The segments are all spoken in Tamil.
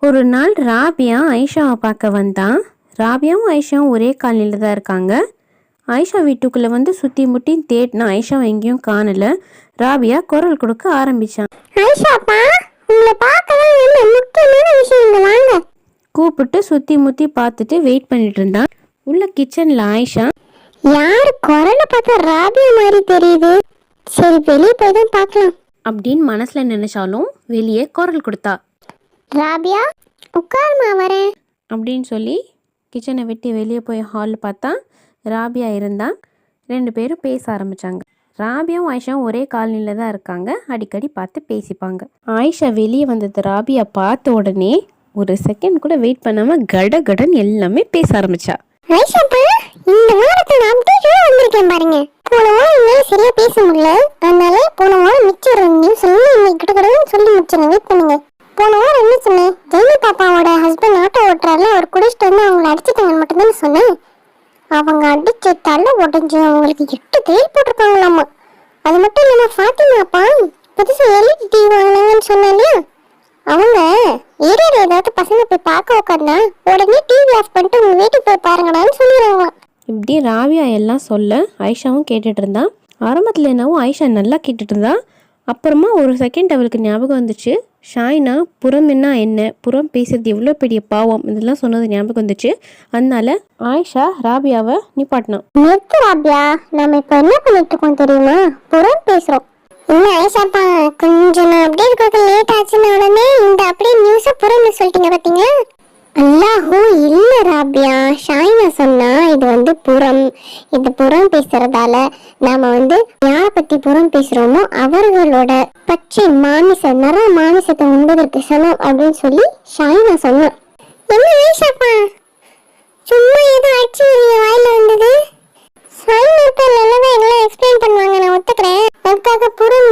ஒரு நாள் ராபியா ஐஷாவை பார்க்க வந்தான். ராபியாவும் ஐஷாவும் ஒரே காலனியில் தான் இருக்காங்க. ஐஷா வீட்டுக்குள்ளே வந்து சுற்றி முட்டி தேடினா ஐஷாவை எங்கேயும் காணலை. ராபியா குரல் கொடுக்க ஆரம்பித்தான். கூப்பிட்டு சுற்றி முற்றி பார்த்துட்டு வெயிட் பண்ணிட்டு இருந்தான். உள்ள கிச்சனில் ஆயிஷா, யார் குரலை பார்த்தா ராபியா மாதிரி தெரியுது, சரி வெளியே போய் தான் பார்க்கலாம் அப்படின்னு மனசில் நினைச்சாலும் வெளியே குரல் கொடுத்தா. ராபியா உட்காருமா வரேன் அப்படின்னு சொல்லி கிச்சனை விட்டு வெளியே போய் ஹாலில் பார்த்தா ராபியா இருந்தான். 2 பேரும் பேச ஆரம்பித்தாங்க. ராபியாவும் ஆயிஷாவும் ஒரே காலனியில் தான் இருக்காங்க. அடிக்கடி பார்த்து பேசிப்பாங்க. ஆயிஷா வெளியே வந்தது ராபியா பார்த்த உடனே ஒரு செகண்ட் கூட வெயிட் பண்ணாமல் கடன் எல்லாமே பேச ஆரம்பிச்சா. ஐஷாப்பா, இந்த வாரத்தை நான் அப்டேட்டோட வந்திருக்கேன் பாருங்க. போன வாரம் என்னால் சரியா பேச முடியல, அதனால போன வாரம் மிச்சம் சொல்லி இன்னைக்கு கிட்ட சொல்லி முடிச்சேன். வெயிட் பண்ணுங்க. போன வாரம் என்ன சொன்னேன், ஜெயலி பாப்பாவோட ஹஸ்பண்ட் ஆட்டோ ஓட்டுறாருல, அவர் குடிச்சிட்டு வந்து அவங்களை அடிச்சுட்டாங்கன்னு மட்டும்தானே சொன்னேன். அவங்க அடிச்சு தள்ள உடஞ்சி அவங்களுக்கு 8 தேல் போட்டிருக்காங்களாமா. அது மட்டும் இல்லாமல் ஃபாத்திமாப்பா புதுசாக எல்இடி டிவி வாங்கினாங்கன்னு சொன்னேன் இல்லையா, அவங்க ஏரியாவில் ஏதாவது பசங்க போய் பார்க்க உட்காந்தா உடனே டிவி ஆஃப் பண்ணிட்டு உங்கள் வீட்டுக்கு போய் பாருங்கடான்னு சொல்லிடுவாங்களாம். இப்படி ராபியா எல்லாம் சொல்ல ஐஷாவும் கேட்டுட்டு இருந்தான். ஆரம்பத்தில் என்னவோ ஐஷா நல்லா கேட்டுட்டு இருந்தா. அப்புறமா ஒரு செகண்ட் அவளுக்கு ஞாபகம் வந்துச்சு. ஷாய்னா புறம் என்ன புறம் பேசுறது எவ்வளோ பெரிய பாவம் இதெல்லாம் சொன்னது ஞாபகம் வந்துச்சு. அதனால ஆயிஷா ராபியாவை நிப்பாட்டினான். நிறுத்து ராபியா, நம்ம இப்போ என்ன பண்ணிட்டு இருக்கோம் தெரியுமா, புறம் பேசுகிறோம். என்ன ஐஷாப்பா, கொஞ்சம் நான் அப்படியே இருக்க லேட் ஆச்சுன்னு உடனே இந்த அப்படியே நியூஸை புறம்னு சொல்லிட்டீங்க பார்த்தீங்களா. அல்லாஹூ இல்லை ராபியா, ஷாயினா சொன்னா இது வந்து புறம், இது புறம் பேசுறதால நாம வந்து யாரை பத்தி புறம் பேசுறோமோ அவர்களோட பச்சை மாமிசத்தை உண்பதற்கு சமம் அப்படின்னு சொல்லி ஷாயினா சொன்னான். என்ன ஐஷாப்பா, சும்மா ஏதோ அடிச்சு வாயில வந்தது. ஷாயினாப்பா நல்லதான் எல்லாம் எக்ஸ்பிளைன் பண்ணுவாங்க, நான் ஒத்துக்கிறேன். அதுக்காக புறம்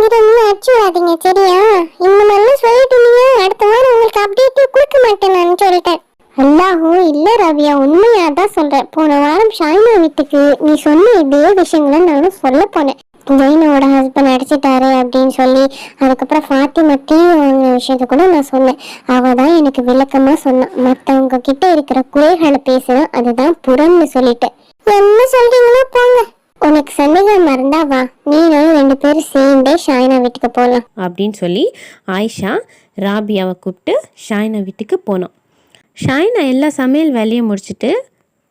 அடிச்சு விடாதீங்க சரியா. இந்த மாதிரிலாம் சொல்லிட்டீங்க, அடுத்த வாரம் உங்களுக்கு அப்டேட்டே கொடுக்க மாட்டேன் நான் சொல்லிட்டேன். அல்லாஹூ இல்லை ராபியா, உண்மையாக தான் சொல்கிறேன். போன வாரம் ஷாயினா வீட்டுக்கு நீ சொன்ன இதே விஷயங்களை நானும் சொல்ல போனேன். ஜெயினோட ஹஸ்பண்ட் அடிச்சிட்டாரு அப்படின்னு சொல்லி, அதுக்கப்புறம் ஃபாத்திமா டிவி வாங்கின விஷயத்த கூட நான் சொன்னேன். அவள் தான் எனக்கு விளக்கமாக சொன்னான். மற்றவங்க கிட்ட இருக்கிற குறைகளை பேசுனா அதுதான் புறம்னு சொல்லிட்டேன். என்ன சொல்றீங்களோ போங்க, உனக்கு சந்தேகமா இருந்தா வா, நீங்களும் 2 பேரும் சேர்ந்தே ஷாயினா வீட்டுக்கு போகலாம் அப்படின்னு சொல்லி ஆயிஷா ராபியாவை கூப்பிட்டு ஷாயினா வீட்டுக்கு போனோம். ஷாயினா எல்லா சமையல் வேலையும் முடிச்சுட்டு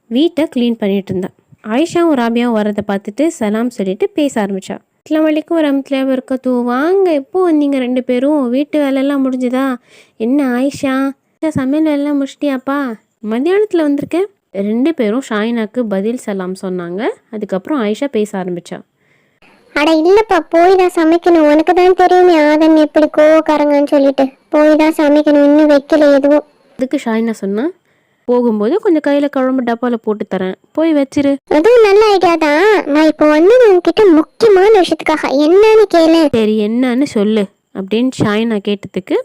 வீட்டை க்ளீன் பண்ணிட்டு இருந்தான். ஆயிஷாவும் ராபியாவும் வரதை பார்த்துட்டு சலாம் சொல்லிட்டு பேச ஆரம்பித்தா. அஸ்ஸலாமு அலைக்கும் வரஹ்மத்துல்லாஹி வபரகாத்துஹு. வாங்க, எப்போ வந்தீங்க 2 பேரும்? வீட்டு வேலையெல்லாம் முடிஞ்சுதா? என்ன ஆயிஷா, சமையல் வேலையெல்லாம் முடிச்சிட்டியாப்பா? மத்தியானத்தில் வந்திருக்கேன். 2 பேரும் ஷாயினாக்கு பதில் சலாம் சொன்னாங்க. அதுக்கப்புறம் ஆயிஷா பேச ஆரம்பித்தா. அட இல்லைப்பா, போய் தான் சமைக்கணும். உனக்கு தான் தெரியுமே ஆதன் எப்படி கோவக்காரங்கன்னு சொல்லிட்டு, போய் தான் சமைக்கணும், இன்னும் வைக்கல எதுவும். அதுக்கு ஷாயினா சொன்னா, போகும்போது கொஞ்சம் கையில் குழம்பு டப்பாவில் போட்டு தரேன், போய் வச்சிரு. அதுவும் நல்ல ஐடியா தான். நான் இப்போ வந்து உங்ககிட்ட முக்கியமான விஷயத்துக்காக என்னன்னு கேளு. சரி, என்னன்னு சொல்லு அப்படின்னு ஷாயினா கேட்டதுக்கு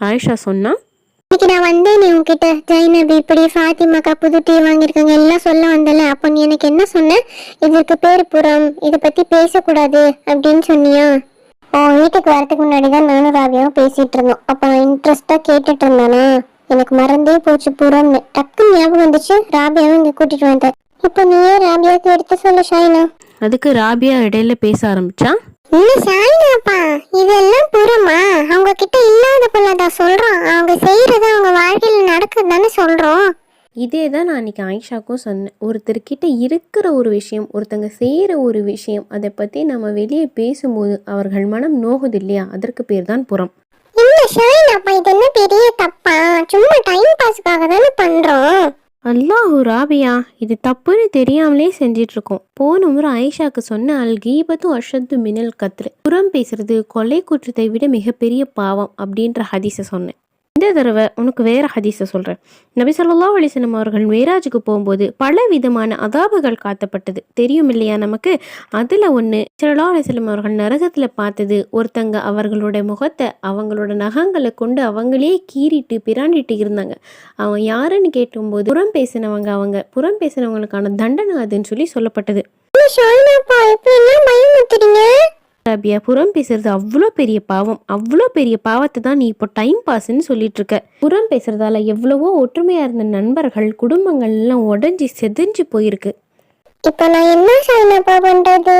ஆயிஷா சொன்னா, இன்னைக்கு நான் வந்தேன் நீ உங்ககிட்ட, ஜைனப் இப்படி ஃபாத்திமாக்கா புது டிவி வாங்கியிருக்காங்க எல்லாம் சொல்ல வந்தல. அப்போ நீ எனக்கு என்ன சொன்ன, இதற்கு பேர் புறம், இதை பற்றி பேசக்கூடாது அப்படின்னு சொன்னியா. வீட்டுக்கு வரதுக்கு முன்னாடி தான் நானும் ராபியாவும் பேசிட்டு இருந்தோம். அப்போ நான் இன்ட்ரெஸ்டாக கேட்டுட்டு இருந்தானா, எனக்கு மறந்தே போச்சு புறம்னு. டக்குன்னு ஞாபகம் வந்துச்சு, ராபியாவும் இங்கே கூட்டிட்டு வந்தேன். இப்போ நீயே ராபியாவுக்கு எடுத்து சொல்ல ஷாயினா. அதுக்கு ராபியா இடையில பேச ஆரம்பிச்சா. இல்ல ஷாயினாப்பா, இதெல்லாம் புறமா? அவங்க கிட்ட இல்லாத பொண்ணாதான் சொல்றோம், அவங்க செய்யறத அவங்க வாழ்க்கையில நடக்குது தானே சொல்றோம். இதே தான் நான் அன்றைக்கி ஆயிஷாக்கும் சொன்னேன். ஒருத்தர்கிட்ட இருக்கிற ஒரு விஷயம், ஒருத்தங்க செய்கிற ஒரு விஷயம், அதை பற்றி நம்ம வெளியே பேசும்போது அவர்கள் மனம் நோகுது இல்லையா, அதற்கு பேர் தான் புறம். இல்ல ஷாயினாப்பா, இது என்ன பெரிய தப்பா? சும்மா டைம் பாஸ்க்காக தானே பண்றோம். அல்லாஹூ ராபியா, இது தப்புன்னு தெரியாமலே செஞ்சிட்ருக்கோம். போன முறை ஆயிஷாக்கு சொன்ன அல் கீபத்து அஷத்து மினல் கத்ரு, புறம் பேசுறது கொலை குற்றத்தை விட மிகப்பெரிய பாவம் அப்படின்ற ஹதீஸை சொன்னேன். இந்த தடவை உனக்கு வேறு ஹதீஸை சொல்கிறேன். நபி ஸல்லல்லாஹு அலைஹி வஸல்லம் அவர்கள் மேராஜுக்கு போகும்போது பல விதமான அதாபுகள் காத்தப்பட்டது தெரியும் இல்லையா நமக்கு. அதில் ஒன்று, ஸல்லல்லாஹு அலைஹி வஸல்லம் அவர்கள் நரகத்தில் பார்த்தது, ஒருத்தங்க அவங்களோட முகத்தை அவங்களோட நகங்களை கொண்டு அவங்களே கீறிட்டு பிராண்டிட்டு இருந்தாங்க. அவன் யாருன்னு கேட்டும்போது புறம் பேசினவங்க, அவங்க புறம் பேசினவங்களுக்கான தண்டனை அதுன்னு சொல்லி சொல்லப்பட்டது. ராபியா, புறம் பேசுறது அவ்வளோ பெரிய பாவம். அவ்வளோ பெரிய பாவத்தை தான் நீ இப்போ டைம் பாஸ்ன்னு சொல்லிட்டு இருக்க. புறம் பேசுறதால எவ்வளவோ ஒற்றுமையா இருந்த நண்பர்கள், குடும்பங்கள் எல்லாம் உடஞ்சி செதிஞ்சு போயிருக்கு. இப்போ நான் என்ன ஷைனாப்பா பண்றது?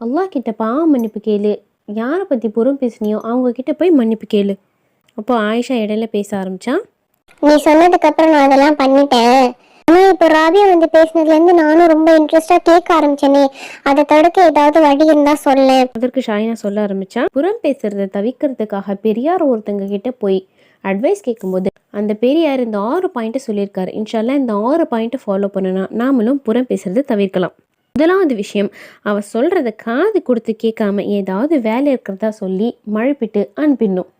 அல்லாஹ் கிட்ட பாவ மன்னிப்பு கேளு. யாரை பத்தி புறம் பேசுனியோ அவங்க கிட்ட போய் மன்னிப்பு கேளு. அப்போ ஆயிஷா இடையில பேச ஆரம்பிச்சா. நீ சொன்னதுக்கு அப்புறம் நான் அதெல்லாம் பண்ணிட்டேன். ஆனா இப்போ ராபியா வந்து பேசினதுல இருந்து நானும் ரொம்ப இன்ட்ரெஸ்டா கேட்க ஆரம்பிச்சேனே, அதை தடுக்க ஏதாவது வழி இருந்தா சொல்ல. அதற்கு ஷாயினா சொல்ல ஆரம்பிச்சா, புறம் பேசுறதை தவிர்க்கிறதுக்காக பெரியார் ஒருத்தங்க கிட்ட போய் அட்வைஸ் கேட்கும்போது அந்த பெரியார் இந்த 6 பாயிண்ட்டை சொல்லியிருக்காரு. இன்ஷால்லா இந்த 6 பாயிண்ட்டை ஃபாலோ பண்ணனா நாமளும் புறம் பேசுறதை தவிர்க்கலாம். முதலாவது விஷயம், அவ சொல்றத காது கொடுத்து கேட்காம ஏதாவது வேலை இருக்கிறதா சொல்லி மழுப்பிட்டு அனுப்பிடணும்.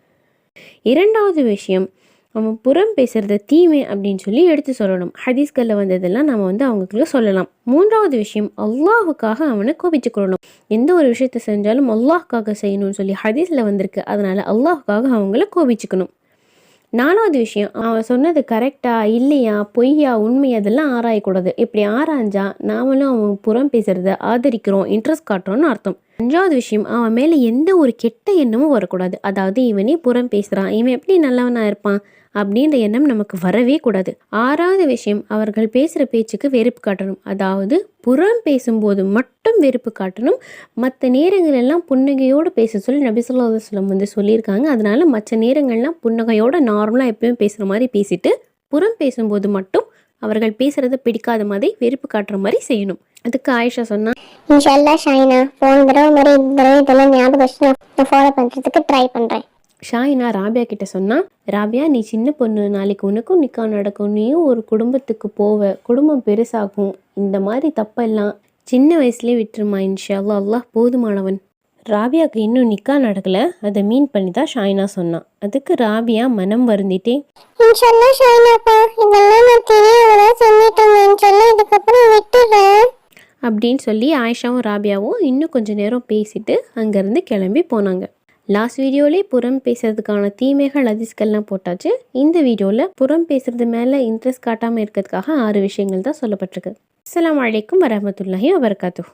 இரண்டாவது விஷயம், அவன் புறம் பேசுறத தீமை அப்படின்னு சொல்லி எடுத்து சொல்லணும். ஹதீஸ்களில் வந்ததெல்லாம் நம்ம அவங்களுக்கு சொல்லலாம். மூன்றாவது விஷயம், அல்லாஹுக்காக அவனை கோபிச்சுக்கொள்ளணும். எந்த ஒரு விஷயத்தை செஞ்சாலும் அல்லாஹுக்காக செய்யணும்னு சொல்லி ஹதீஸில் வந்திருக்கு. அதனால அல்லாஹுக்காக அவங்கள கோபிச்சுக்கணும். நாலாவது விஷயம், அவன் சொன்னது கரெக்டா இல்லையா, பொய்யா, உண்மை, அதெல்லாம் ஆராயக்கூடாது. இப்படி ஆராய்ஞ்சா நாமளும் அவன் புறம் பேசுறத ஆதரிக்கிறோம், இன்ட்ரெஸ்ட் காட்டுறோம்னு அர்த்தம். அஞ்சாவது விஷயம், அவன் மேலே எந்த ஒரு கெட்ட எண்ணமும் வரக்கூடாது. அதாவது இவனே புறம் பேசுகிறான், இவன் எப்படி நல்லவனா இருப்பான் அப்படின்ற எண்ணம் நமக்கு வரவே கூடாது. ஆறாவது விஷயம், அவர்கள் பேசுகிற பேச்சுக்கு வெறுப்பு காட்டணும். அதாவது புறம் பேசும்போது மட்டும் வெறுப்பு காட்டணும். மற்ற நேரங்களெல்லாம் புன்னகையோடு பேச சொல்லி நபி ஸல்லல்லாஹு அலைஹி வஸல்லம் சொல்லியிருக்காங்க. அதனால மற்ற நேரங்கள்லாம் புன்னகையோடு நார்மலாக எப்பயும் பேசுகிற மாதிரி பேசிட்டு, புறம் பேசும்போது மட்டும் அவர்கள் பேசுகிறத பிடிக்காத மாதிரி வெறுப்பு காட்டுற மாதிரி செய்யணும். அதுக்கு ஆயிஷா சொன்னா, இன்ஷால்லா ஷைனா, போன தடவை மாதிரி இந்த தடவை இதெல்லாம் ஞாபகம் வச்சு நான் ஃபாலோ பண்ணுறதுக்கு ட்ரை பண்ணுறேன். ஷாயினா ராபியா கிட்ட சொன்னா, ராபியா நீ சின்ன பொண்ணு, நாளைக்கு உனக்கும் நிக்கா நடக்கும், நீயும் ஒரு குடும்பத்துக்கு போவ, குடும்பம் பெருசாகும். இந்த மாதிரி தப்பெல்லாம் சின்ன வயசுலேயே விட்டுருமா, இன்ஷா அல்லாஹ், அல்லாஹ் போதுமானவன். ராபியாவுக்கு இன்னும் நிக்கா நடக்கல, அதை மீன் பண்ணி தான் ஷாயினா சொன்னான். அதுக்கு ராபியா மனம் வருந்திட்டே, இன்ஷால்லா ஷைனாப்பா, இதெல்லாம் நான் தெரியாததா சொல்லிட்டேன், இன்ஷால்லா இதுக்கப்புறம் விட்டுறேன் அப்படின்னு சொல்லி ஆயிஷாவும் ராபியாவும் இன்னும் கொஞ்சம் நேரம் பேசிட்டு அங்கேருந்து கிளம்பி போனாங்க. லாஸ்ட் வீடியோவிலே புறம் பேசுறதுக்கான தீமைகள் ஹதீஸ்கள்லாம் போட்டாச்சு. இந்த வீடியோவில் புறம் பேசுறது மேலே இன்ட்ரெஸ்ட் காட்டாமல் இருக்கிறதுக்காக 6 விஷயங்கள் தான் சொல்லப்பட்டிருக்கு. அஸ்ஸலாமு அலைக்கும் வரஹ்மத்துல்லாஹி வபரகாத்துஹு.